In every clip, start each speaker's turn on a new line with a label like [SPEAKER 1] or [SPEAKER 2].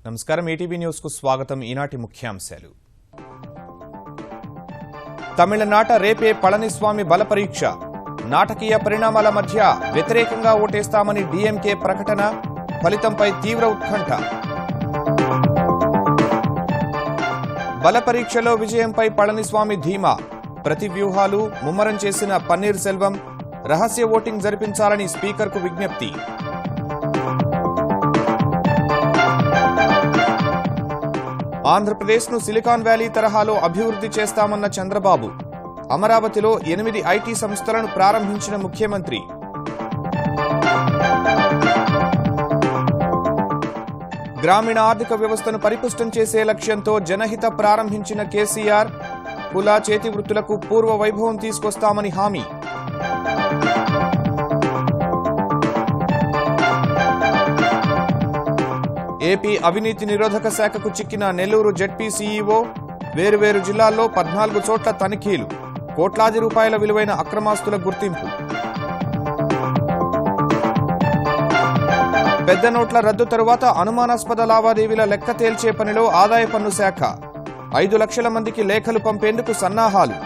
[SPEAKER 1] నమస్కారం ETV news కు స్వాగతం. ఈనాటి ముఖ్యాంశాలు. తమిళనాట రేపే పళనిస్వామి బలపరీక్ష. నాటకీయ పరిణామాల మధ్య వ్యతిరేకంగా ఓటేస్తామని డీఎంకే ప్రకటన. ఫలితంపై తీవ్ర ఉత్కంఠ. బలపరీక్షలో విజయంపై పళనిస్వామి ధీమా. ప్రతి వ్యూహాలు ముమ్మరం చేసిన పన్నీర్ సెల్వం. రహస్య ఓటింగ్ జరిపించాలని స్పీకర్కు విజ్ఞప్తి. ఆంధ్రప్రదేశ్ను సిలికాన్ వ్యాలీ తరహాలో అభివృద్ధి చేస్తామన్న చంద్రబాబు. అమరావతిలో 8 ఐటీ సంస్థలను ప్రారంభించిన ముఖ్యమంత్రి. గ్రామీణ ఆర్థిక వ్యవస్థను పరిపుష్టం చేసే లక్ష్యంతో జనహిత ప్రారంభించిన కేసీఆర్. కుల చేతి వృత్తులకు పూర్వ వైభవం తీసుకొస్తామని హామీ. ఏపీ అవినీతి నిరోధక శాఖకు చిక్కిన నెల్లూరు జెడ్పీ సీఈఓ. వేరువేరు జిల్లాల్లో 14 చోట్ల తనిఖీలు. కోట్లాది రూపాయల విలువైన అక్రమాస్తుల గుర్తింపు. పెద్ద నోట్ల రద్దు తరువాత అనుమానాస్పద లావాదేవీల లెక్క తేల్చే పనిలో ఆదాయ పన్ను శాఖ. 5 లక్షల మందికి లేఖలు పంపేందుకు సన్నాహాలు.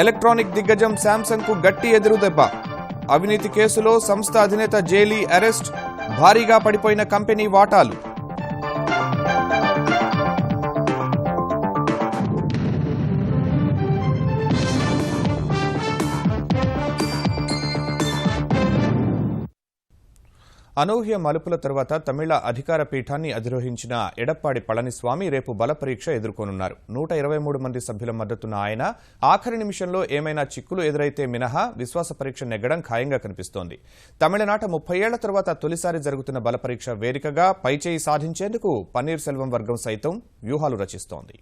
[SPEAKER 1] ఎలక్ట్రానిక్ దిగ్గజం శాంసంగ్ కు గట్టి ఎదురుదెబ్బ. అవినీతి కేసులో సంస్థ అధినేత జేలీ అరెస్ట్. భారీగా పడిపోయిన కంపెనీ వాటాలు. అనూహ్య మలుపుల తర్వాత తమిళ అధికార పీఠాన్ని అధిరోహించిన ఎడప్పాడి పళనిస్వామి రేపు బలపరీక్ష ఎదుర్కొనున్నారు. 123 మంది సభ్యుల మద్దతున్న ఆయన ఆఖరి నిమిషంలో ఏమైనా చిక్కులు ఎదురైతే మినహా విశ్వాస పరీక్ష నెగ్గడం ఖాయంగా కనిపిస్తోంది. తమిళనాట 30 ఏళ్ల తర్వాత తొలిసారి జరుగుతున్న బలపరీక్ష వేదికగా పైచేయి సాధించేందుకు పన్నీర్ సెల్వం వర్గం సైతం వ్యూహాలు రచిస్తోంది.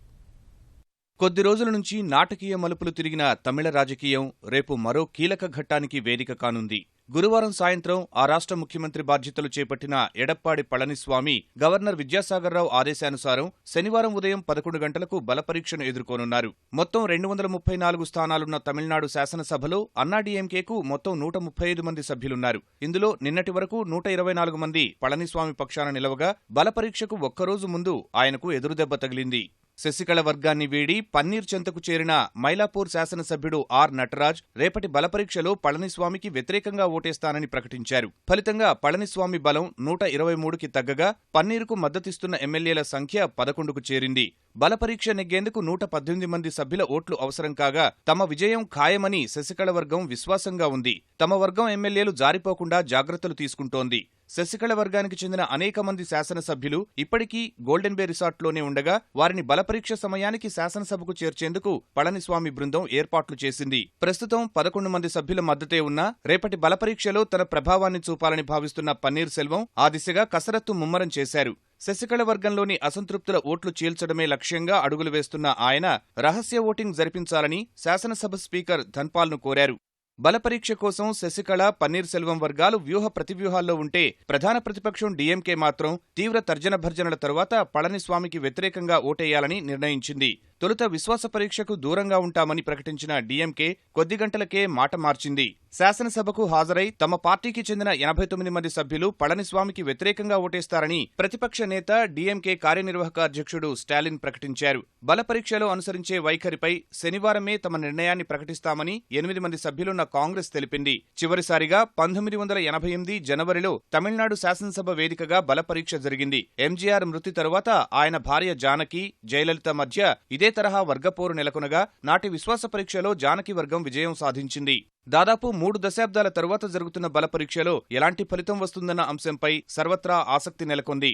[SPEAKER 1] కొద్ది రోజుల నుంచి నాటకీయ మలుపులు తిరిగిన తమిళ రాజకీయం రేపు మరో కీలక ఘట్టానికి వేదిక కానుంది. గురువారం సాయంత్రం ఆ రాష్ట్ర ముఖ్యమంత్రి బాధ్యతలు చేపట్టిన ఎడప్పాడి పళనిస్వామి గవర్నర్ విద్యాసాగర్రావు ఆదేశానుసారం శనివారం ఉదయం 11 గంటలకు బలపరీక్షను ఎదుర్కోనున్నారు. మొత్తం 234 స్థానాలున్న తమిళనాడు శాసనసభలో అన్నాడీఎంకేకు మొత్తం 135 మంది సభ్యులున్నారు. ఇందులో నిన్నటి వరకు 124 మంది పళనిస్వామి పక్షాన నిలవగా బలపరీక్షకు ఒక్కరోజు ముందు ఆయనకు ఎదురుదెబ్బ తగిలింది. శశికళ వర్గాన్ని వీడి పన్నీర్ చెంతకు చేరిన మైలాపూర్ శాసనసభ్యుడు ఆర్ నటరాజ్ రేపటి బలపరీక్షలో పళనిస్వామికి వ్యతిరేకంగా ఓటేస్తానని ప్రకటించారు. ఫలితంగా పళనిస్వామి బలం 123కి తగ్గగా పన్నీరుకు మద్దతిస్తున్న ఎమ్మెల్యేల సంఖ్య 11కు చేరింది. బలపరీక్ష నెగ్గేందుకు 118 మంది సభ్యుల ఓట్లు అవసరం కాగా తమ విజయం ఖాయమని శశికళ వర్గం విశ్వాసంగా ఉంది. తమ వర్గం ఎమ్మెల్యేలు జారిపోకుండా జాగ్రత్తలు తీసుకుంటోంది. శశికళ వర్గానికి చెందిన అనేక మంది శాసనసభ్యులు ఇప్పటికీ గోల్డెన్ బే రిసార్ట్లోనే ఉండగా వారిని బలపరీక్ష సమయానికి శాసనసభకు చేర్చేందుకు పళనిస్వామి బృందం ఏర్పాట్లు చేసింది. ప్రస్తుతం 11 మంది సభ్యుల మద్దతే ఉన్నా రేపటి బలపరీక్షలో తన ప్రభావాన్ని చూపాలని భావిస్తున్న పన్నీర్ సెల్వం ఆ దిశగా కసరత్తు ముమ్మరం చేశారు. శశికళ వర్గంలోని అసంతృప్తుల ఓట్లు చీల్చడమే లక్ష్యంగా అడుగులు వేస్తున్న ఆయన రహస్య ఓటింగ్ జరిపించాలని శాసనసభ స్పీకర్ ధన్పాల్ను కోరారు. బలపరీక్ష కోసం శశికళ, పన్నీర్ సెల్వం వర్గాలు వ్యూహ ప్రతివ్యూహాల్లో ఉంటే ప్రధాన ప్రతిపక్షం డీఎంకే మాత్రం తీవ్ర తర్జన భర్జనల తరువాత పళనిస్వామికి వ్యతిరేకంగా ఓటేయాలని నిర్ణయించింది. తొలుత విశ్వాస పరీక్షకు దూరంగా ఉంటామని ప్రకటించిన డీఎంకే కొద్ది గంటలకే మాట మార్చింది. శాసనసభకు హాజరై తమ పార్టీకి చెందిన 89 మంది సభ్యులు పళనిస్వామికి వ్యతిరేకంగా ఓటేస్తారని ప్రతిపక్ష నేత డీఎంకే కార్యనిర్వాహక అధ్యక్షుడు స్టాలిన్ ప్రకటించారు. బలపరీక్షలో అనుసరించే వైఖరిపై శనివారమే తమ నిర్ణయాన్ని ప్రకటిస్తామని 8 మంది సభ్యులున్న కాంగ్రెస్ తెలిపింది. చివరిసారిగా 1988 జనవరిలో తమిళనాడు శాసనసభ వేదికగా బలపరీక్ష జరిగింది. ఎంజీఆర్ మృతి తరువాత ఆయన భార్య జానకి, జయలలిత మధ్య ఇదే తరహా వర్గపోరు నెలకొనగా నాటి విశ్వాస పరీక్షలో జానకి వర్గం విజయం సాధించింది. దాదాపు 3 దశాబ్దాల తరువాత జరుగుతున్న బలపరీక్షలో ఎలాంటి ఫలితం వస్తుందన్న అంశంపై సర్వత్రా ఆసక్తి నెలకొంది.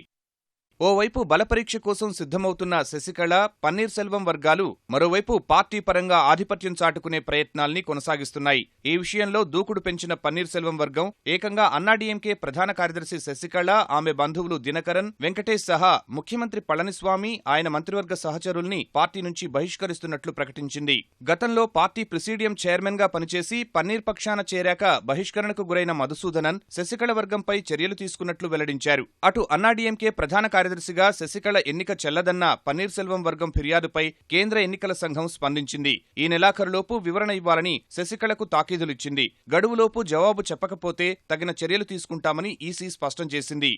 [SPEAKER 1] ఓవైపు బలపరీక్ష కోసం సిద్ధమవుతున్న శశికళ, పన్నీర్ సెల్వం వర్గాలు మరోవైపు పార్టీ పరంగా ఆధిపత్యం చాటుకునే ప్రయత్నాల్ని కొనసాగిస్తున్నాయి. ఈ విషయంలో దూకుడు పెంచిన పన్నీర్ సెల్వం వర్గం ఏకంగా అన్నాడీఎంకే ప్రధాన కార్యదర్శి శశికళ, ఆమె బంధువులు దినకరన్, వెంకటేష్ సహా ముఖ్యమంత్రి పళనిస్వామి, ఆయన మంత్రివర్గ సహచరుల్ని పార్టీ నుంచి బహిష్కరిస్తున్నట్లు ప్రకటించింది. గతంలో పార్టీ ప్రిసీడియం చైర్మన్ గా పనిచేసి పన్నీర్ పక్షాన చేరాక బహిష్కరణకు గురైన మధుసూదనన్ శశికళ వర్గంపై చర్యలు తీసుకున్నట్లు వెల్లడించారు. అటు అన్నాడీఎంకే ప్రధాన కార్యదర్శిగా శశికళ ఎన్నిక చెల్లదన్న పన్నీర్సెల్వం వర్గం ఫిర్యాదుపై కేంద్ర ఎన్నికల సంఘం స్పందించింది. ఈ నెలాఖరులోపు వివరణ ఇవ్వాలని శశికళకు తాకీదులిచ్చింది. గడువులోపు జవాబు చెప్పకపోతే తగిన చర్యలు తీసుకుంటామని ఈసీ స్పష్టం చేసింది.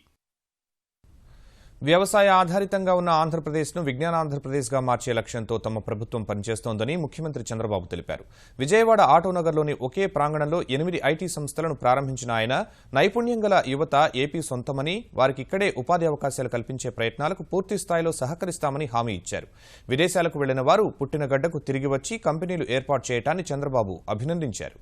[SPEAKER 1] వ్యవసాయ ఆధారితంగా ఉన్న ఆంధ్రప్రదేశ్ను విజ్ఞానాంధ్రప్రదేశ్గా మార్చే లక్ష్యంతో తమ ప్రభుత్వం పనిచేస్తోందని ముఖ్యమంత్రి చంద్రబాబు తెలిపారు. విజయవాడ ఆటోనగర్లోని ఒకే ప్రాంగణంలో 8 ఐటీ సంస్థలను ప్రారంభించిన ఆయన నైపుణ్యం గల యువత ఏపీ సొంతమని, వారికి ఇక్కడే ఉపాధి అవకాశాలు కల్పించే ప్రయత్నాలకు పూర్తి స్థాయిలో సహకరిస్తామని హామీ ఇచ్చారు. విదేశాలకు వెళ్లిన వారు పుట్టిన గడ్డకు తిరిగి వచ్చి కంపెనీలు ఏర్పాటు చేయడాన్ని చంద్రబాబు అభినందించారు.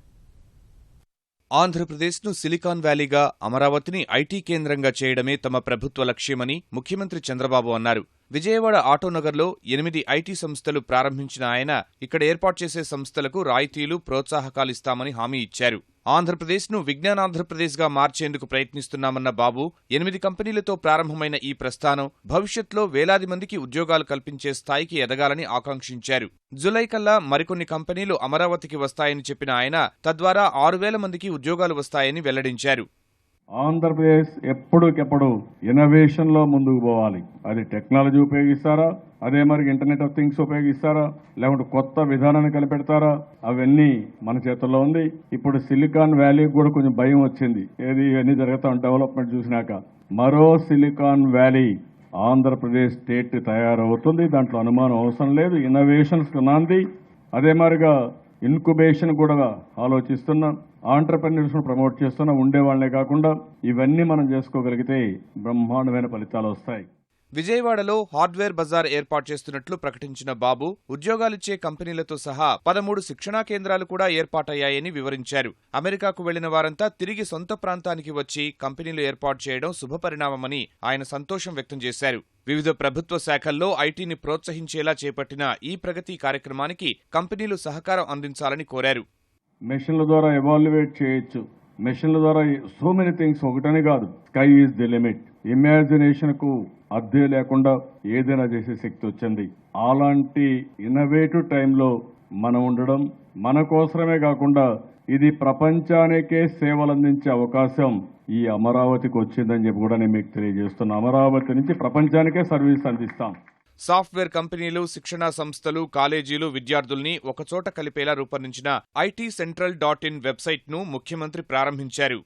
[SPEAKER 1] ఆంధ్రప్రదేశ్ను సిలికాన్ వ్యాలీగా, అమరావతిని ఐటీ కేంద్రంగా చేయడమే తమ ప్రభుత్వ లక్ష్యమని ముఖ్యమంత్రి చంద్రబాబు అన్నారు. విజయవాడ ఆటోనగర్లో 8 ఐటీ సంస్థలు ప్రారంభించిన ఆయన ఇక్కడ ఏర్పాటు చేసే సంస్థలకు రాయితీలు, ప్రోత్సాహకాలిస్తామని హామీ ఇచ్చారు. ఆంధ్రప్రదేశ్ను విజ్ఞానాంధ్రప్రదేశ్గా మార్చేందుకు ప్రయత్నిస్తున్నామన్న బాబు 8 కంపెనీలతో ప్రారంభమైన ఈ ప్రస్థానం భవిష్యత్లో వేలాది మందికి ఉద్యోగాలు కల్పించే స్థాయికి ఎదగాలని ఆకాంక్షించారు. జులై కల్లా మరికొన్ని కంపెనీలు అమరావతికి వస్తాయని చెప్పిన ఆయన తద్వారా 6,000 మందికి ఉద్యోగాలు వస్తాయని వెల్లడించారు.
[SPEAKER 2] ఆంధ్రప్రదేశ్ ఎప్పటికెప్పుడు ఇన్నోవేషన్ లో ముందుకు పోవాలి. అది టెక్నాలజీ ఉపయోగిస్తారా, అదే మరి ఇంటర్నెట్ ఆఫ్ థింగ్స్ ఉపయోగిస్తారా, లేకుంటే కొత్త విధానాన్ని కనిపెడతారా, అవన్నీ మన చేతుల్లో ఉంది. ఇప్పుడు సిలికాన్ వ్యాలీకి కూడా కొంచెం భయం వచ్చింది. ఏది ఇవన్నీ జరుగుతాం డెవలప్మెంట్ చూసినాక. మరో సిలికాన్ వ్యాలీ ఆంధ్రప్రదేశ్ స్టేట్ తయారవుతుంది, దాంట్లో అనుమానం అవసరం లేదు. ఇన్నోవేషన్స్ నాంది, అదే మరిగా ఇన్క్యుబేషన్ కూడా ఆలోచిస్తున్నాం. ఆంటర్‌ప్రెన్యూర్స్ ప్రమోట్ చేస్తున్నా, ఉండేవాళ్లే కాకుండా ఇవన్నీ మనం చేసుకోగలిగితే బ్రహ్మాండమైన ఫలితాలు వస్తాయి.
[SPEAKER 1] విజయవాడలో హార్డ్వేర్ బజార్ ఏర్పాటు చేస్తున్నట్లు ప్రకటించిన బాబు ఉద్యోగాలిచ్చే కంపెనీలతో సహా 13 శిక్షణా కేంద్రాలు కూడా ఏర్పాటయ్యాయని వివరించారు. అమెరికాకు వెళ్లిన వారంతా తిరిగి సొంత ప్రాంతానికి వచ్చి కంపెనీలు ఏర్పాటు చేయడం శుభపరిణామమని ఆయన సంతోషం వ్యక్తం చేశారు. వివిధ ప్రభుత్వ శాఖల్లో ఐటీని ప్రోత్సహించేలా చేపట్టిన ఈ ప్రగతి కార్యక్రమానికి కంపెనీలు సహకారం అందించాలని కోరారు.
[SPEAKER 2] మెషిన్ల ద్వారా ఎవాల్యుయేట్ చేయొచ్చు. మెషిన్ల ద్వారా సో మెనీ థింగ్స్, ఒకటని కాదు. Sky is the limit. Imagination కు అద్దె లేకుండా ఏదైనా చేసే శక్తి వచ్చింది. అలాంటి ఇన్నోవేటివ్ టైంలో మనం ఉండడం మన కోసమే కాకుండా ఇది ప్రపంచానికే సేవలు అందించే అవకాశం ఈ అమరావతికి వచ్చిందని చెప్పి కూడా నేను మీకు తెలియజేస్తున్నా. అమరావతి నుంచి ప్రపంచానికే సర్వీస్ అందిస్తాం.
[SPEAKER 1] సాఫ్ట్వేర్ కంపెనీలు, శిక్షణా సంస్థలు, కాలేజీలు విద్యార్థుల్ని ఒకచోట కలిపేలా రూపొందించిన ITCentral.in వెబ్సైట్ను ముఖ్యమంత్రి ప్రారంభించారు.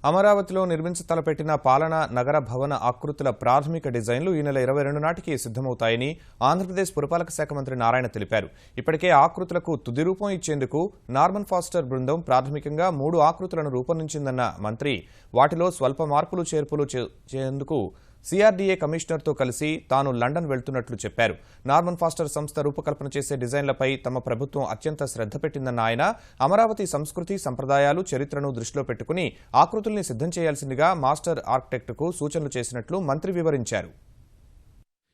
[SPEAKER 1] అమరావతిలో నిర్మించ తలపెట్టిన పాలనా నగర భవన ఆకృతుల ప్రాథమిక డిజైన్లు ఈ నెల 22 నాటికి సిద్ధమవుతాయని ఆంధ్రప్రదేశ్ పురపాలక శాఖ మంత్రి నారాయణ తెలిపారు. ఇప్పటికే ఆకృతులకు తుది రూపం ఇచ్చేందుకు నార్మన్ ఫాస్టర్ బృందం ప్రాథమికంగా 3 ఆకృతులను రూపొందించిందన్న మంత్రి వాటిలో స్వల్ప మార్పులు చేర్పులు చేసేందుకు CRDA కమిషనర్తో కలిసి తాను లండన్ వెళ్తున్నట్లు చెప్పారు. నార్మన్ ఫాస్టర్ సంస్థ రూపకల్పన చేసే డిజైన్లపై తమ ప్రభుత్వం అత్యంత శ్రద్ధ పెట్టిందన్న ఆయన అమరావతి సంస్కృతి, సంప్రదాయాలు, చరిత్రను దృష్టిలో పెట్టుకుని ఆకృతుల్ని సిద్ధం చేయాల్సిందిగా మాస్టర్ ఆర్కిటెక్ట్కు సూచనలు చేసినట్లు మంత్రి వివరించారు.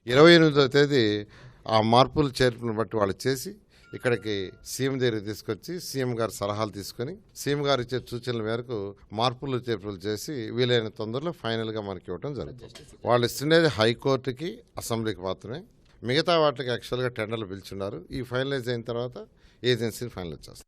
[SPEAKER 3] 28వ తేదీ ఆ మార్పులు చేర్పులను బట్టి వాళ్ళు చేసి ఇక్కడికి సీఎం దగ్గర తీసుకొచ్చి సీఎం గారి సలహాలు తీసుకుని సీఎం గారు ఇచ్చే సూచనల మేరకు మార్పులు చేర్పులు చేసి వీలైన తొందరలో ఫైనల్గా మనకి ఇవ్వడం జరుగుతుంది. వాళ్ళు ఇస్తుండేది హైకోర్టుకి, అసెంబ్లీకి మాత్రమే. మిగతా వాటికి యాక్చువల్గా టెండర్లు పిలుచున్నారు. ఈ ఫైనలైజ్ అయిన తర్వాత ఏజెన్సీని ఫైనలైజ్ చేస్తారు.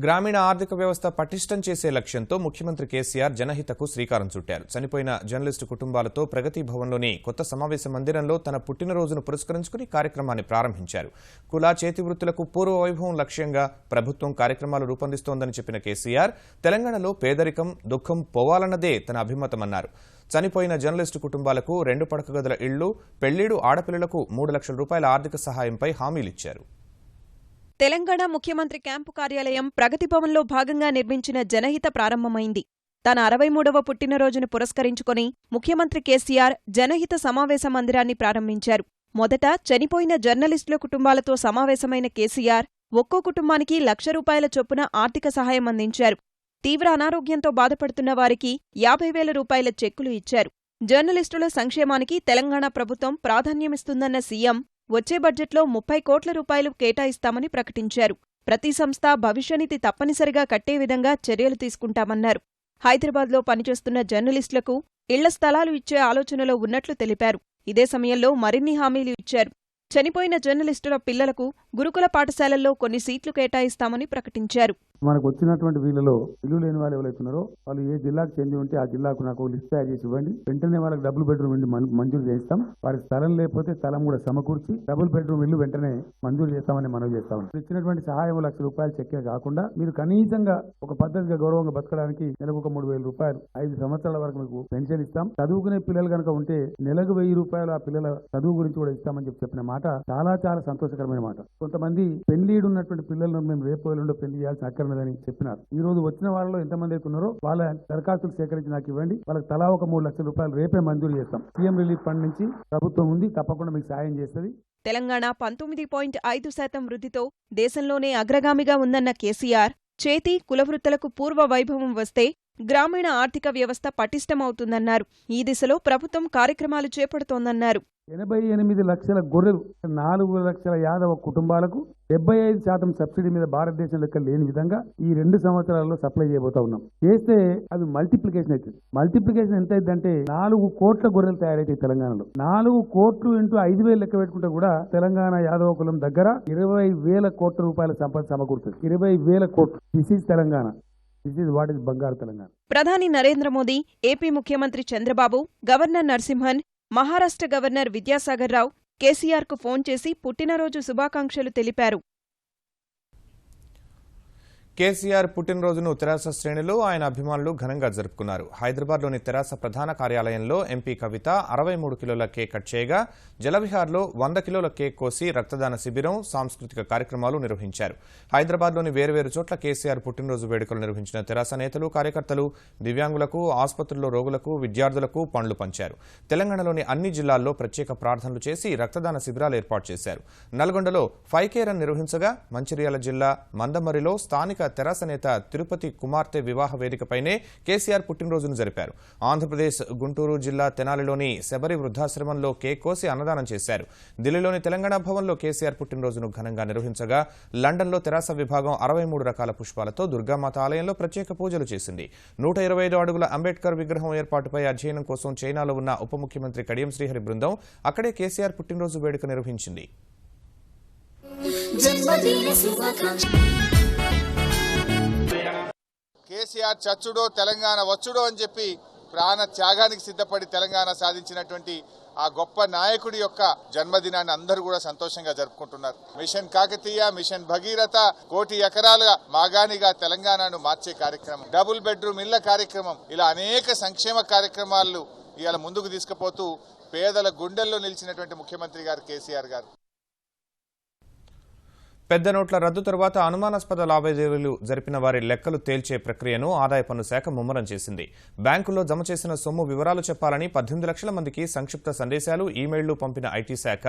[SPEAKER 1] గ్రామీణ ఆర్థిక వ్యవస్థ పటిష్టం చేసే లక్ష్యంతో ముఖ్యమంత్రి కేసీఆర్ జనహితకు శ్రీకారం చుట్టారు. చనిపోయిన జర్నలిస్టు కుటుంబాలతో ప్రగతి భవన్లోని కొత్త సమావేశ మందిరంలో తన పుట్టినరోజును పురస్కరించుకుని కార్యక్రమాన్ని ప్రారంభించారు. కుల, చేతి వృత్తులకు పూర్వ వైభవం లక్ష్యంగా ప్రభుత్వం కార్యక్రమాలు రూపొందిస్తోందని చెప్పిన కేసీఆర్ తెలంగాణలో పేదరికం, దుఃఖం పోవాలన్నదే తన అభిమతమన్నారు. చనిపోయిన జర్నలిస్టు కుటుంబాలకు 2 పడక గదుల ఇళ్లు, పెళ్లిడు ఆడపిల్లలకు 3 లక్షల రూపాయల ఆర్థిక సహాయంపై హామీలిచ్చారు.
[SPEAKER 4] తెలంగాణ ముఖ్యమంత్రి క్యాంపు కార్యాలయం ప్రగతి భవన్లో భాగంగా నిర్మించిన జనహిత ప్రారంభమైంది. తన 63వ పుట్టినరోజును పురస్కరించుకుని ముఖ్యమంత్రి కేసీఆర్ జనహిత సమావేశ మందిరాన్ని ప్రారంభించారు. మొదట చనిపోయిన జర్నలిస్టుల కుటుంబాలతో సమావేశమైన కేసీఆర్ ఒక్కో కుటుంబానికి 1 లక్ష రూపాయల చొప్పున ఆర్థిక సహాయం అందించారు. తీవ్ర అనారోగ్యంతో బాధపడుతున్న వారికి 50,000 రూపాయల చెక్కులు ఇచ్చారు. జర్నలిస్టుల సంక్షేమానికి తెలంగాణ ప్రభుత్వం ప్రాధాన్యమిస్తుందన్న సీఎం వచ్చే బడ్జెట్లో 30 కోట్ల రూపాయలు కేటాయిస్తామని ప్రకటించారు. ప్రతి సంస్థ భవిష్యనిధి తప్పనిసరిగా కట్టే విధంగా చర్యలు తీసుకుంటామన్నారు. హైదరాబాద్లో పనిచేస్తున్న జర్నలిస్టులకు ఇళ్ల స్థలాలు ఇచ్చే ఆలోచనలో ఉన్నట్లు తెలిపారు. ఇదే సమయంలో మరిన్ని హామీలు ఇచ్చారు. చనిపోయిన జర్నలిస్టుల పిల్లలకు గురుకుల పాఠశాలల్లో కొన్ని సీట్లు కేటాయిస్తామని ప్రకటించారు.
[SPEAKER 5] మనకు వచ్చినటువంటి వీళ్ళలో ఇల్లు లేని వాళ్ళు ఎవరైతున్నారో వాళ్ళు ఏ జిల్లాకు చెంది ఉంటే ఆ జిల్లాకు నాకు లిస్ట్ తయారు చేసి ఇవ్వండి. వెంటనే వాళ్ళకి డబుల్ బెడ్రూమ్ ఇల్లు మంజూరు చేస్తాం. వారికి స్థలం లేకపోతే స్థలం కూడా సమకూర్చి డబుల్ బెడ్రూమ్ ఇల్లు వెంటనే మంజూరు చేస్తామని మనం చేస్తాం. ఇచ్చినటువంటి సహాయం ₹1,00,000 చెక్కే కాకుండా మీరు కనీసంగా ఒక పద్ధతిగా గౌరవంగా బతకడానికి నెలకు ఒక ₹3,000 5 సంవత్సరాల వరకు మీకు పెన్షన్ ఇస్తాం. చదువుకునే పిల్లలు కనుక ఉంటే నెలకు ₹1,000 ఆ పిల్లల చదువు గురించి కూడా ఇస్తామని చెప్పిన మాట చాలా చాలా సంతోషకరమైన మాట. కొంతమంది పెళ్లిడు ఉన్నటువంటి పిల్లలను మేము రేపు ఎల్లుండో పెళ్లి చేయాల్సిన అక్కర్లేదని చెప్పినారు. ఈ రోజు వచ్చిన వాళ్ళలో ఎంతమంది అయితే ఉన్నారో వాళ్ళ దరఖాస్తులు సేకరించి నాకు ఇవ్వండి. వాళ్ళకి తలా ఒక ₹3,00,000 రేపే మంజూరు చేస్తాం. సీఎం రిలీఫ్ ఫండ్ నుంచి ప్రభుత్వం ఉంది, తప్పకుండా మీకు సాయం చేస్తుంది.
[SPEAKER 4] తెలంగాణ 19.5% వృద్ధితో దేశంలోనే అగ్రగామిగా ఉందన్న కేసీఆర్, చేతి కులవృత్తులకు పూర్వ వైభవం వస్తే గ్రామీణ ఆర్థిక వ్యవస్థ పటిష్టమవుతుందన్నారు. ఈ దిశలో ప్రభుత్వం కార్యక్రమాలు చేపడుతోందన్నారు.
[SPEAKER 5] 88 లక్షల గొర్రెలు, 4 లక్షల యాదవ కుటుంబాలకు 75% సబ్సిడీ మీద భారతదేశం లెక్క లేని విధంగా ఈ 2 సంవత్సరాల్లో సప్లై చేయబోతా ఉన్నాం. చేస్తే అది మల్టిప్లికేషన్ అవుతుంది. మల్టిప్లికేషన్ ఎంత అయిందంటే 4 కోట్ల గొర్రెలు తయారైతాయి తెలంగాణలో. 4 కోట్లు ఇంటూ 5,000 లెక్క పెట్టుకుంటే కూడా తెలంగాణ యాదవ కులం దగ్గర 20,000 కోట్ల రూపాయల సంపద సమకూరుతుంది. 20,000 కోట్లు. This is Telangana. This is what is బంగారు తెలంగాణ.
[SPEAKER 4] ప్రధాని నరేంద్ర మోదీ, ఏపీ ముఖ్యమంత్రి చంద్రబాబు, గవర్నర్ నరసింహన్, మహారాష్ట్ర గవర్నర్ విద్యాసాగర్ రావు కేసీఆర్కు ఫోన్ చేసి పుట్టినరోజు శుభాకాంక్షలు తెలిపారు.
[SPEAKER 1] కేసీఆర్ పుట్టినరోజును తెరాస శ్రేణులు ఆయన అభిమానులు ఘనంగా జరుపుకున్నారు. హైదరాబాద్లోని తెరాస ప్రధాన కార్యాలయంలో ఎంపీ కవిత 63 కిలోల కేక్ కట్ చేయగా, జలవిహార్లో 100 కిలోల కేక్ కోసి రక్తదాన శిబిరం, సాంస్కృతిక కార్యక్రమాలు నిర్వహించారు. హైదరాబాద్లోని వేర్వేరు చోట్ల కేసీఆర్ పుట్టినరోజు వేడుకలు నిర్వహించిన తెరాస నేతలు, కార్యకర్తలు దివ్యాంగులకు, ఆసుపత్రుల్లో రోగులకు, విద్యార్థులకు పండ్లు పంచారు. తెలంగాణలోని అన్ని జిల్లాల్లో ప్రత్యేక ప్రార్థనలు చేసి రక్తదాన శిబిరాలు ఏర్పాటు చేశారు. నల్గొండలో 5K రన్ నిర్వహించగా, మంచిర్యాల జిల్లా మందమరిలో స్థానిక తెరాస నేత తిరుపతి కుమార్తె వివాహ వేదికపైనే కేసీఆర్ పుట్టినరోజును జరిపారు. ఆంధ్రప్రదేశ్ గుంటూరు జిల్లా తెనాలిలోని శబరి వృద్ధాశ్రమంలో కేక్ కోసి అన్నదానం చేశారు. ఢిల్లీలోని తెలంగాణ భవన్లో కేసీఆర్ పుట్టినరోజును ఘనంగా నిర్వహించగా, లండన్లో తెరాస విభాగం 63 రకాల పుష్పాలతో దుర్గామాత ఆలయంలో ప్రత్యేక పూజలు చేసింది. 125 అడుగుల అంబేద్కర్ విగ్రహం ఏర్పాటుపై అధ్యయనం కోసం చైనాలో ఉన్న ఉప ముఖ్యమంత్రి కడియం శ్రీహరి బృందం అక్కడే కేసీఆర్ పుట్టినరోజు వేడుక నిర్వహించింది.
[SPEAKER 6] కేసీఆర్ చచ్చుడో తెలంగాణ వచ్చుడో అని చెప్పి ప్రాణ త్యాగానికి సిద్ధపడి తెలంగాణ సాధించినటువంటి ఆ గొప్ప నాయకుడి యొక్క జన్మదినాన్ని అందరూ కూడా సంతోషంగా జరుపుకుంటున్నారు. మిషన్ కాకతీయ, మిషన్ భగీరథ, 1 కోటి ఎకరాలుగా మాగాణిగా తెలంగాణను మార్చే కార్యక్రమం, డబుల్ బెడ్రూమ్ ఇళ్ల కార్యక్రమం, ఇలా అనేక సంక్షేమ కార్యక్రమాలు ఇవాళ ముందుకు తీసుకుపోతూ పేదల గుండెల్లో నిలిచినటువంటి ముఖ్యమంత్రి గారు కేసీఆర్ గారు.
[SPEAKER 1] పెద్ద నోట్ల రద్దు తర్వాత అనుమానాస్పద లావాదేవీలు జరిపిన వారి లెక్కలు తేల్చే ప్రక్రియను ఆదాయ పన్ను శాఖ ముమ్మరం చేసింది. బ్యాంకుల్లో జమ చేసిన సొమ్ము వివరాలు చెప్పాలని 18 లక్షల మందికి సంక్షిప్త సందేశాలు, ఈమెయిళ్లు పంపిన ఐటీ శాఖ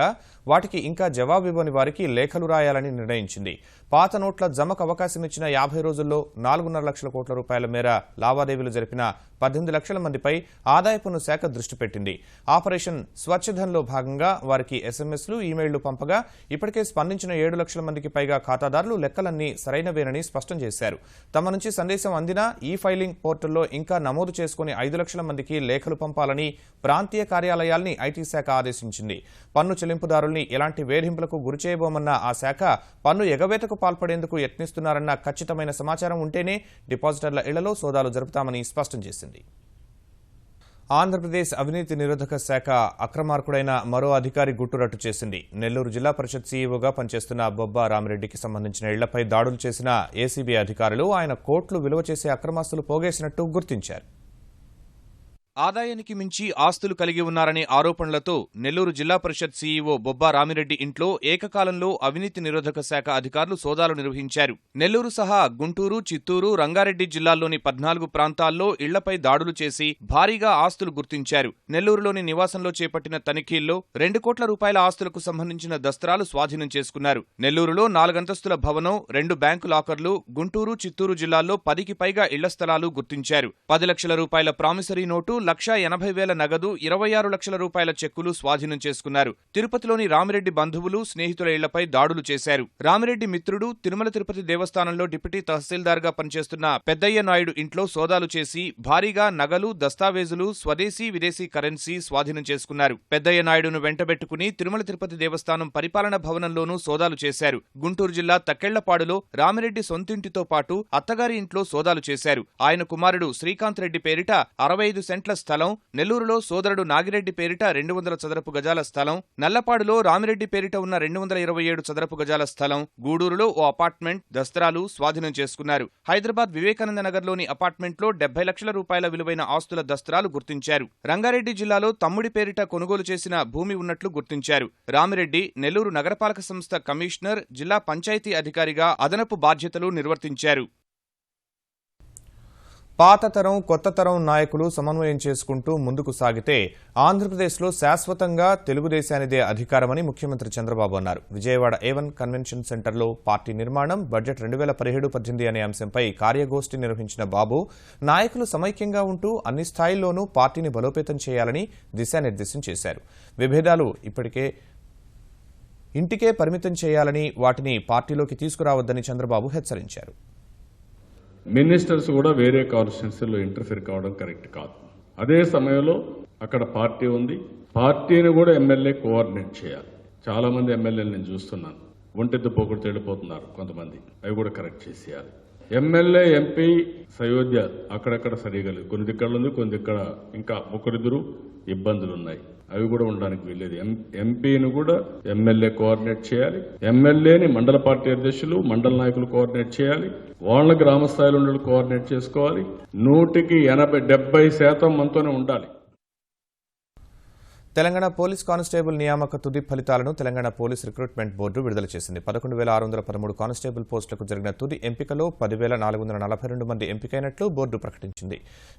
[SPEAKER 1] వాటికి ఇంకా జవాబివ్వని వారికి లేఖలు రాయాలని నిర్ణయించింది. పాత నోట్ల జమకు అవకాశం ఇచ్చిన 50 రోజుల్లో 4.5 లక్షల కోట్ల రూపాయల మేర లావాదేవీలు జరిపిన 18 లక్షల మందిపై ఆదాయ పన్ను శాఖ దృష్టి పెట్టింది. ఆపరేషన్ స్వచ్ఛధన్లో భాగంగా వారికి ఎస్ఎంఎస్లు, ఈమెయిళ్లు పంపగా ఇప్పటికే స్పందించిన 7 లక్షల మందికి పైగా ఖాతాదారులు లెక్కలన్నీ సరైనవేనని స్పష్టం చేశారు. తమ నుంచి సందేశం అందినా ఈ ఫైలింగ్ పోర్టల్లో ఇంకా నమోదు చేసుకుని 5 లక్షల మందికి లేఖలు పంపాలని ప్రాంతీయ కార్యాలయాల్ని ఐటీ శాఖ ఆదేశించింది. పన్ను చెల్లింపుదారుల్ని ఎలాంటి వేధింపులకు గురిచేయబోమన్న ఆ శాఖ పన్ను ఎగవేతకు పాల్పడేందుకు యత్నిస్తున్నారన్న ఖచ్చితమైన సమాచారం ఉంటేనే డిపాజిటర్ల ఇళ్లలో సోదాలు జరుపుతామని స్పష్టం చేసింది. ఆంధ్రప్రదేశ్ అవినీతి నిరోధక శాఖ అక్రమార్కుడైన మరో అధికారి గుట్టురట్టు చేసింది. నెల్లూరు జిల్లా పరిషత్ సీఈఓగా పనిచేస్తున్న బొబ్బా రామిరెడ్డికి సంబంధించిన ఇళ్లపై దాడులు చేసిన ఏసీబీ అధికారులు ఆయన కోట్లు విలువ చేసే అక్రమాస్తులు పోగేసినట్టు గుర్తించారు. ఆదాయానికి మించి ఆస్తులు కలిగి ఉన్నారనే ఆరోపణలతో నెల్లూరు జిల్లా పరిషత్ సీఈఓ బొబ్బా రామిరెడ్డి ఇంట్లో ఏకకాలంలో అవినీతి నిరోధక శాఖ అధికారులు సోదాలు నిర్వహించారు. నెల్లూరు సహా గుంటూరు, చిత్తూరు, రంగారెడ్డి జిల్లాల్లోని 14 ప్రాంతాల్లో ఇళ్లపై దాడులు చేసి భారీగా ఆస్తులు గుర్తించారు. నెల్లూరులోని నివాసంలో చేపట్టిన తనిఖీల్లో 2 కోట్ల రూపాయల ఆస్తులకు సంబంధించిన దస్త్రాలు స్వాధీనం చేసుకున్నారు. నెల్లూరులో 4 అంతస్తుల భవనం, 2 బ్యాంకు లాకర్లు, గుంటూరు, చిత్తూరు జిల్లాల్లో 10కి పైగా ఇళ్ల స్థలాలు గుర్తించారు. 10 లక్షల రూపాయల ప్రామిసరీ నోటు, 1,80,000 నగదు 26 లక్షల రూపాయల చెక్కులు స్వాధీనం చేసుకున్నారు. తిరుపతిలోని రామిరెడ్డి బంధువులు, స్నేహితుల ఇళ్లపై దాడులు చేశారు. రామిరెడ్డి మిత్రుడు తిరుమల తిరుపతి దేవస్థానంలో డిప్యూటీ తహసీల్దార్గా పనిచేస్తున్న పెద్దయ్య నాయుడు ఇంట్లో సోదాలు చేసి భారీగా నగలు, దస్తావేజులు, స్వదేశీ విదేశీ కరెన్సీ స్వాధీనం చేసుకున్నారు. పెద్దయ్య నాయుడును వెంటబెట్టుకుని తిరుమల తిరుపతి దేవస్థానం పరిపాలన భవనంలోనూ సోదాలు చేశారు. గుంటూరు జిల్లా తక్కెళ్లపాడులో రామిరెడ్డి సొంతింటితో పాటు అత్తగారి ఇంట్లో సోదాలు చేశారు. ఆయన కుమారుడు శ్రీకాంత్ రెడ్డి పేరిట 65 సెంట్ల స్థలం, నెల్లూరులో సోదరుడు నాగిరెడ్డి పేరిట 200 చదరపు గజాల స్థలం, నల్లపాడులో రామిరెడ్డి పేరిట ఉన్న 227 చదరపు గజాల స్థలం, గూడూరులో ఓ అపార్ట్మెంట్, దస్త్రాలు స్వాధీనం చేసుకున్నారు. హైదరాబాద్ వివేకానంద నగర్లోని అపార్ట్మెంట్లో 70 లక్షల రూపాయల విలువైన ఆస్తుల దస్త్రాలు గుర్తించారు. రంగారెడ్డి జిల్లాలో తమ్ముడి పేరిట కొనుగోలు చేసిన భూమి ఉన్నట్లు గుర్తించారు. రామిరెడ్డి నెల్లూరు నగరపాలక సంస్థ కమిషనర్, జిల్లా పంచాయతీ అధికారిగా అదనపు బాధ్యతలు నిర్వర్తించారు. పాత తరం, కొత్త తరం నాయకులు సమన్వయం చేసుకుంటూ ముందుకు సాగితే ఆంధ్రప్రదేశ్లో శాశ్వతంగా తెలుగుదేశానిదే అధికారమని ముఖ్యమంత్రి చంద్రబాబు అన్నారు. విజయవాడ A1 కన్వెన్షన్ సెంటర్లో పార్టీ నిర్మాణం, బడ్జెట్ 2017-18 అనే అంశంపై కార్యగోష్ఠి నిర్వహించిన బాబు నాయకులు సమైక్యంగా ఉంటూ అన్ని స్థాయిల్లోనూ పార్టీని బలోపేతం చేయాలని దిశానిర్దేశం చేశారు. విభేదాలు ఇంటికే పరిమితం చేయాలని, వాటిని పార్టీలోకి తీసుకురావద్దని చంద్రబాబు హెచ్చరించారు.
[SPEAKER 2] మినిస్టర్స్ కూడా వేరే కాన్స్టిట్యున్సీలో ఇంటర్ఫియర్ కావడం కరెక్ట్ కాదు. అదే సమయంలో అక్కడ పార్టీ ఉంది, పార్టీని కూడా ఎమ్మెల్యే కోఆర్డినేట్ చేయాలి. చాలా మంది ఎమ్మెల్యేలు నేను చూస్తున్నాను, ఒంటెద్దు పోగొడుతూ వెళ్ళిపోతున్నారు కొంతమంది, అవి కూడా కరెక్ట్ చేసేయాలి. ఎమ్మెల్యే, ఎంపీ సయోధ్య అక్కడక్కడ సరిగా లేదు, కొన్ని దిక్కలు ఉంది, కొన్ని దిక్కడ ఇంకా ఒకరిద్దరు ఇబ్బందులు ఉన్నాయి, అవి కూడా ఉండడానికి వీల్లేదు. ఎంపీని కూడా ఎమ్మెల్యే కోఆర్డినేట్ చేయాలి, ఎమ్మెల్యేని మండల పార్టీ అధ్యక్షులు, మండల నాయకులు కోఆర్డినేట్ చేయాలి, వాళ్ళ గ్రామ స్థాయిలో ఉండే కోఆర్డినేట్ చేసుకోవాలి. 100-70% మనతోనే ఉండాలి.
[SPEAKER 1] తెలంగాణ పోలీస్ కానిస్టేబుల్ నియామక తుది ఫలితాలను తెలంగాణ పోలీస్ రిక్రూట్మెంట్ బోర్డు విడుదల చేసింది. 11,613 కానిస్టేబుల్ పోస్టులకు జరిగిన తుది ఎంపికలో 10,442 మంది ఎంపికైనట్లు బోర్డు ప్రకటించింది.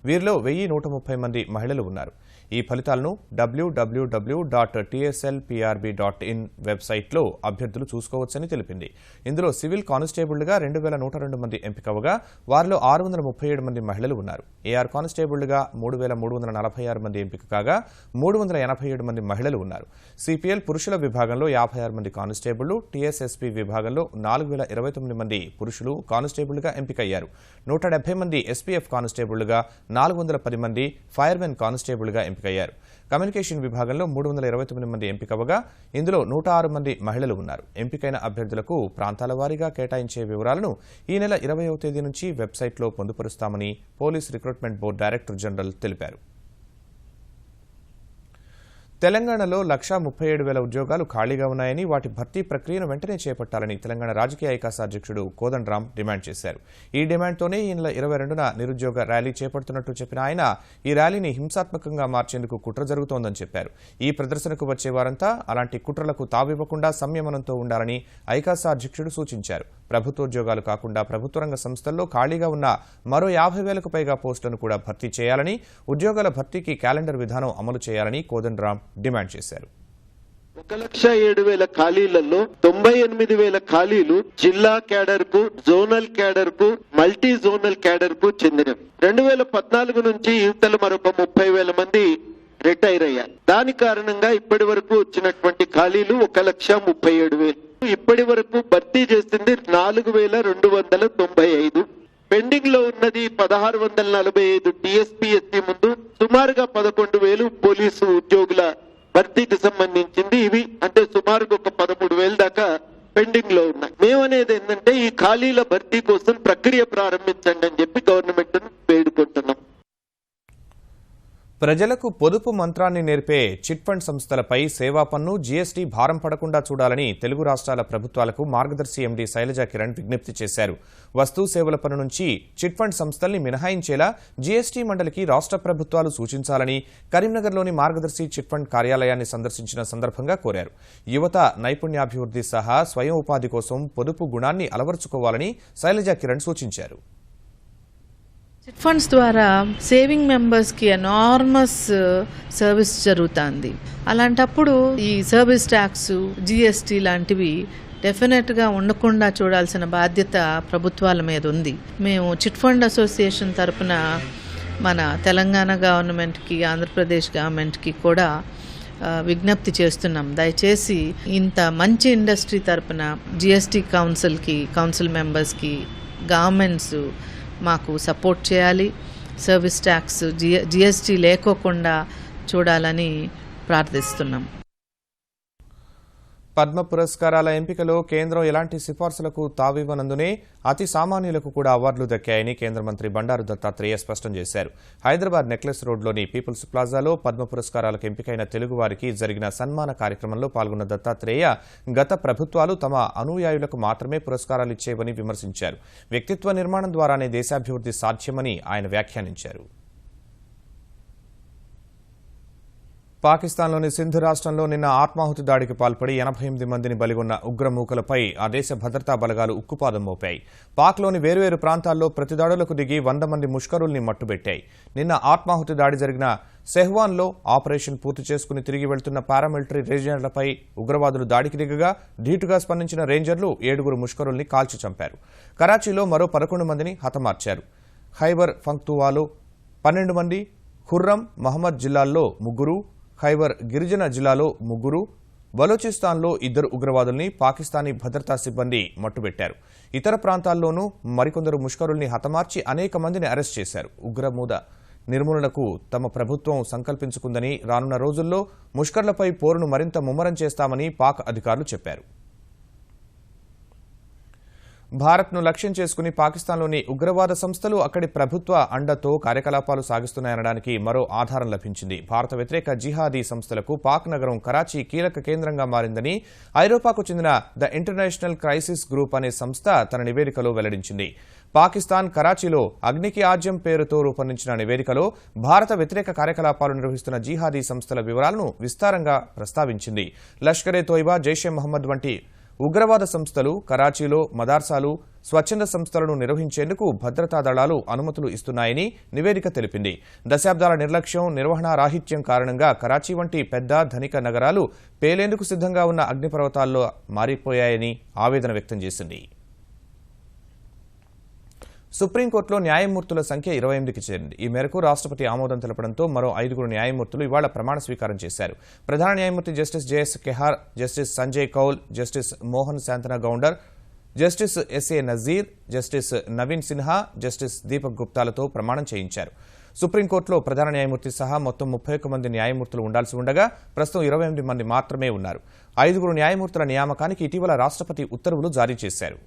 [SPEAKER 1] వీరిలో 1,130 మంది మహిళలు ఉన్నారు. ఈ ఫలితాలను www.tslprb.in వెబ్సైట్లో అభ్యర్థులు చూసుకోవచ్చని తెలిపింది. ఇందులో సివిల్ కానిస్టేబుళ్లుగా 2,102 మంది ఎంపికవగా వారిలో 637 మంది మహిళలు ఉన్నారు. ఏఆర్ కానిస్టేబుళ్లుగా 3,346 మంది ఎంపిక కాగా 387 మంది మహిళలు ఉన్నారు. సిపిఎల్ పురుషుల విభాగంలో 56 మంది కానిస్టేబుళ్లు, టీఎస్ఎస్పీ విభాగంలో 4,029 మంది పురుషులు కానిస్టేబుళ్లుగా ఎంపికయ్యారు. 170 మంది ఎస్పీఎఫ్ కానిస్టేబుళ్లుగా, 410 మంది ఫైర్మెన్ కానిస్టేబుళ్లుగా ఎంపికయ్యారు. కమ్యూనికేషన్ విభాగంలో 329 మంది ఎంపికవగా ఇందులో 106 మంది మహిళలు ఉన్నారు. ఎంపికైన అభ్యర్థులకు ప్రాంతాల వారీగా కేటాయించే వివరాలను ఈ నెల 20వ తేదీ నుంచి వెబ్సైట్లో పొందుపరుస్తామని police recruitment board director general తెలిపారు. తెలంగాణలో 137,000 ఉద్యోగాలు ఖాళీగా ఉన్నాయని, వాటి భర్తీ ప్రక్రియను వెంటనే చేపట్టాలని తెలంగాణ రాజకీయ ఐకాస అధ్యక్షుడు కోదండరాం డిమాండ్ చేశారు. ఈ డిమాండ్తోనే ఈ నెల 22న నిరుద్యోగ ర్యాలీ చేపడుతున్నట్టు చెప్పిన ఆయన ఈ ర్యాలీని హింసాత్మకంగా మార్చేందుకు కుట్ర జరుగుతోందని చెప్పారు. ఈ ప్రదర్శనకు వచ్చే వారంతా అలాంటి కుట్రలకు తావివ్వకుండా సంయమనంతో ఉండాలని ఐకాస అధ్యక్షుడు సూచించారు. ప్రభుత్వోద్యోగాలు కాకుండా ప్రభుత్వ రంగ సంస్థల్లో ఖాళీగా ఉన్న మరో 50,000కు పైగా పోస్టులను కూడా భర్తీ చేయాలని, ఉద్యోగాల భర్తీకి క్యాలెండర్ విధానం అమలు చేయాలని కోదండరాం డిమాండ్ చేశారు.
[SPEAKER 7] 1,07,000 ఖాళీలలో 98,000 ఖాళీలు జిల్లా క్యాడర్ కు, జోనల్ క్యాడర్ కు, మల్టీ జోనల్ క్యాడర్ కు చెందినవి. 2014 నుంచి యువతలు మరొక 30,000 మంది రిటైర్ అయ్యారు. దాని కారణంగా ఇప్పటి వరకు వచ్చినటువంటి ఖాళీలు 1,37,000. ఇప్పటి వరకు భర్తీ చేసింది 4,295. పెండింగ్ లో ఉన్నది 1,645 టీఎస్పీఎస్సీ ముందు సుమారుగా 11,000 పోలీసు ఉద్యోగుల భర్తీకి సంబంధించింది. ఇవి అంటే సుమారుగా ఒక 13,000 దాకా పెండింగ్ లో ఉన్నాయి. మేమనేది ఏంటంటే ఈ ఖాళీల భర్తీ కోసం ప్రక్రియ ప్రారంభించండి అని చెప్పి గవర్నమెంట్ వేడుకుంటున్నాం.
[SPEAKER 1] ప్రజలకు పొదుపు మంత్రాన్ని నేర్పే చిట్ ఫండ్ సంస్థలపై సేవా పన్ను, జీఎస్టీ భారం పడకుండా చూడాలని తెలుగు రాష్ట్రాల ప్రభుత్వాలకు మార్గదర్శి ఎండీ శైలజా కిరణ్ విజ్ఞప్తి చేశారు. వస్తు సేవల పన్ను నుంచి చిట్ ఫండ్ సంస్థల్ని మినహాయించేలా జీఎస్టీ మండలికి రాష్ట్ర ప్రభుత్వాలు సూచించాలని కరీంనగర్లోని మార్గదర్శి చిట్ ఫండ్ కార్యాలయాన్ని సందర్శించిన సందర్భంగా కోరారు. యువత నైపుణ్యాభివృద్ధి సహా స్వయం ఉపాధి కోసం పొదుపు గుణాన్ని అలవర్చుకోవాలని శైలజా కిరణ్ సూచించారు.
[SPEAKER 8] చిట్ ఫండ్స్ ద్వారా సేవింగ్ మెంబర్స్కి ఎనార్మస్ సర్వీస్ జరుగుతుంది. అలాంటప్పుడు ఈ సర్వీస్ ట్యాక్స్, జీఎస్టీ లాంటివి డెఫినెట్గా ఉండకుండా చూడాల్సిన బాధ్యత ప్రభుత్వాల మీద ఉంది. మేము చిట్ ఫండ్ అసోసియేషన్ తరఫున మన తెలంగాణ గవర్నమెంట్కి, ఆంధ్రప్రదేశ్ గవర్నమెంట్కి కూడా విజ్ఞప్తి చేస్తున్నాం. దయచేసి ఇంత మంచి ఇండస్ట్రీ తరపున జిఎస్టీ కౌన్సిల్ మెంబర్స్కి గవర్నమెంట్స్ మాకు సపోర్ట్ చేయాలి. సర్వీస్ ట్యాక్స్ జిఎస్టీ లేకోకుండా చూడాలని ప్రార్థిస్తున్నాం.
[SPEAKER 1] పద్మ పురస్కారాల ఎంపికలో కేంద్రం ఎలాంటి సిఫార్సులకు తావివ్వనందునే అతి సామాన్యులకు కూడా అవార్డులు దక్కాయని కేంద్ర మంత్రి బండారు దత్తాత్రేయ స్పష్టం చేశారు. హైదరాబాద్ నెక్లెస్ రోడ్లోని పీపుల్స్ ప్లాజాలో పద్మ పురస్కారాలకు ఎంపికైన తెలుగువారికి జరిగిన సన్మాన కార్యక్రమంలో పాల్గొన్న దత్తాత్రేయ గత ప్రభుత్వాలు తమ అనుయాయులకు మాత్రమే పురస్కారాలు ఇచ్చేవని విమర్శించారు. వ్యక్తిత్వ నిర్మాణం ద్వారానే దేశాభివృద్ధి సాధ్యమని ఆయన వ్యాఖ్యానించారు. పాకిస్తాన్లోని సింధ్ రాష్ట్రంలో నిన్న ఆత్మాహుతి దాడికి పాల్పడి 88 మందిని బలిగొన్న ఉగ్రమూకలపై ఆ దేశ భద్రతా బలగాలు ఉక్కుపాదం మోపాయి. పాక్లోని వేర్వేరు ప్రాంతాల్లో ప్రతిదాడులకు దిగి 100 మంది ముష్కరుల్ని మట్టుబెట్టాయి. నిన్న ఆత్మాహుతి దాడి జరిగిన సెహ్వాన్లో ఆపరేషన్ పూర్తి చేసుకుని తిరిగి వెళ్తున్న పారామిలిటరీ రేంజర్లపై ఉగ్రవాదులు దాడికి దిగగా ధీటుగా స్పందించిన రేంజర్లు 7 ముష్కరుల్ని కాల్చి చంపారు. కరాచీలో మరో 11 మందిని హతమార్చారు. ఖైబర్ పఖ్తూన్ఖవాలో 12 మంది, ఖుర్రం మహమ్మద్ జిల్లాల్లో 3, ఖైబర్ గిరిజన జిల్లాలో 3, బలోచిస్తాన్లో 2 ఉగ్రవాదుల్ని పాకిస్తానీ భద్రతా సిబ్బంది మట్టుబెట్టారు. ఇతర ప్రాంతాల్లోనూ మరికొందరు ముష్కరుల్ని హతమార్చి అనేక మందిని అరెస్ట్ చేశారు. ఉగ్రమూద నిర్మూలనకు తమ ప్రభుత్వం సంకల్పించుకుందని, రానున్న రోజుల్లో ముష్కర్లపై పోరును మరింత ముమ్మరం చేస్తామని పాక్ అధికారులు చెప్పారు. భారత్ను లక్ష్యం చేసుకుని పాకిస్తాన్లోని ఉగ్రవాద సంస్థలు అక్కడి ప్రభుత్వ అండతో కార్యకలాపాలు సాగిస్తున్నాయనడానికి మరో ఆధారం లభించింది. భారత వ్యతిరేక జిహాదీ సంస్థలకు పాక్ నగరం కరాచీ కీలక కేంద్రంగా మారిందని ఐరోపాకు చెందిన ద ఇంటర్నేషనల్ క్రైసిస్ గ్రూప్ అనే సంస్థ తన నివేదికలో వెల్లడించింది. పాకిస్తాన్ కరాచీలో అగ్నికి ఆజ్యం పేరుతో రూపొందించిన నివేదికలో భారత వ్యతిరేక కార్యకలాపాలు నిర్వహిస్తున్న జిహాదీ సంస్థల వివరాలను విస్తారంగా ప్రస్తావించింది. లష్కరే తోయిబా, జైషే మహమ్మద్ వంటి ఉగ్రవాద సంస్థలు కరాచీలో మదార్సాలు, స్వచ్ఛంద సంస్థలను నిర్వహించేందుకు భద్రతా దళాలు అనుమతులు ఇస్తున్నాయని నివేదిక తెలిపింది. దశాబ్దాల నిర్లక్ష్యం, నిర్వహణ రాహిత్యం కారణంగా కరాచీ వంటి పెద్ద ధనిక నగరాలు పేలేందుకు సిద్ధంగా ఉన్న అగ్నిపర్వతాల్లో మారిపోయాయని ఆవేదన వ్యక్తం చేసింది. సుప్రీంకోర్టులో న్యాయమూర్తుల సంఖ్య 28కి చేరింది. ఈ మేరకు రాష్ట్రపతి ఆమోదం తెలపడంతో మరో 5 న్యాయమూర్తులు ఇవాళ ప్రమాణ స్వీకారం చేశారు. ప్రధాన న్యాయమూర్తి justice JS Khehar, justice Sanjay Kaul, justice Mohan Shantanagoudar, justice SA Nazeer, justice Navin Sinha, justice Deepak గుప్తాలతో ప్రమాణం చేయించారు. సుప్రీంకోర్టులో ప్రధాన న్యాయమూర్తి సహా మొత్తం 31 మంది న్యాయమూర్తులు ఉండాల్సి ఉండగా ప్రస్తుతం 28 మంది మాత్రమే ఉన్నారు. 5 న్యాయమూర్తుల నియామకానికి ఇటీవల రాష్ట్రపతి ఉత్తర్వులు జారీ చేశారు.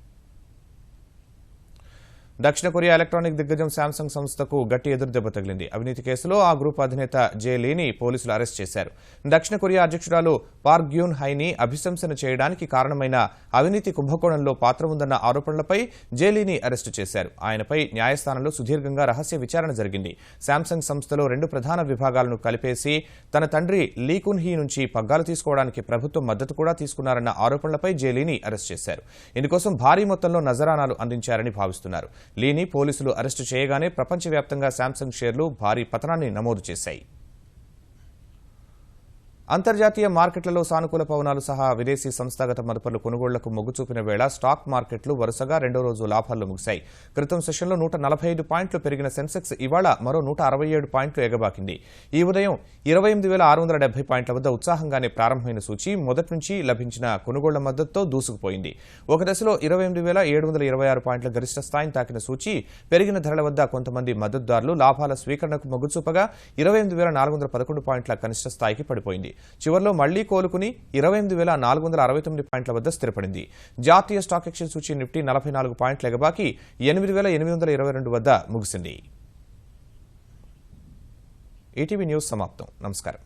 [SPEAKER 1] దక్షిణ కొరియా ఎలక్ట్రానిక్ దిగ్గజం శాంసంగ్ సంస్థకు గట్టి ఎదురుదెబ్బ తగిలింది. అవినీతి కేసులో ఆ గ్రూప్ అధినేత జే లీని పోలీసులు అరెస్ట్ చేశారు. దక్షిణ కొరియా అధ్యక్షురాలు పార్క్ గ్యూన్ హైని అభిశంసన చేయడానికి కారణమైన అవినీతి కుంభకోణంలో పాత్ర ఉందన్న ఆరోపణలపై జే లీని అరెస్టు చేశారు. ఆయనపై న్యాయస్థానంలో సుదీర్ఘంగా రహస్య విచారణ జరిగింది. శాంసంగ్ సంస్థలో 2 ప్రధాన విభాగాలను కలిపేసి తన తండ్రి లీ కున్ హీ నుంచి పగ్గాలు తీసుకోవడానికి ప్రభుత్వం మద్దతు కూడా తీసుకున్నారన్న ఆరోపణలపై జే లీని అరెస్ట్ చేశారు. ఇందుకోసం భారీ మొత్తంలో నజరానాలు అందించారని భావిస్తున్నారు. లీని పోలీసులు అరెస్టు చేయగానే ప్రపంచవ్యాప్తంగా శాంసంగ్ షేర్లు భారీ పతనాన్ని నమోదు చేశాయి. అంతర్జాతీయ మార్కెట్లలో సానుకూల పవనాలు సహా విదేశీ సంస్థాగత మదుపర్లు కొనుగోళ్లకు మొగ్గు చూపిన వేళ స్టాక్ మార్కెట్లు వరుసగా 2వ రోజు లాభాల్లో ముగిశాయి. క్రితం సెషన్లో 145 పాయింట్లు పెరిగిన సెన్సెక్స్ ఇవాళ మరో 167 పాయింట్లు ఎగబాకింది. ఈ ఉదయం 28,670 పాయింట్ల వద్ద ఉత్సాహంగానే ప్రారంభమైన సూచి మొదటి నుంచి లభించిన కొనుగోళ్ల మద్దతుతో దూసుకుపోయింది. ఒక దశలో 28,726 పాయింట్ల గరిష్ట స్థాయిని తాకిన సూచి పెరిగిన ధరల వద్ద కొంతమంది మద్దతుదారులు లాభాల స్వీకరణకు మొగ్గు చూపగా 28,411 పాయింట్ల కనిష్ట స్థాయికి పడిపోయింది. చివర్లో మళ్లీ కోలుకుని 28,469 పాయింట్ల వద్ద స్థిరపడింది. జాతీయ స్టాక్ ఎక్స్చేంజ్ సూచీ నిఫ్టీ 44 పాయింట్ల ఎగబాకి 8,822 వద్ద ముగిసింది. ఈటీవీ న్యూస్ సమాప్తం. నమస్కారం.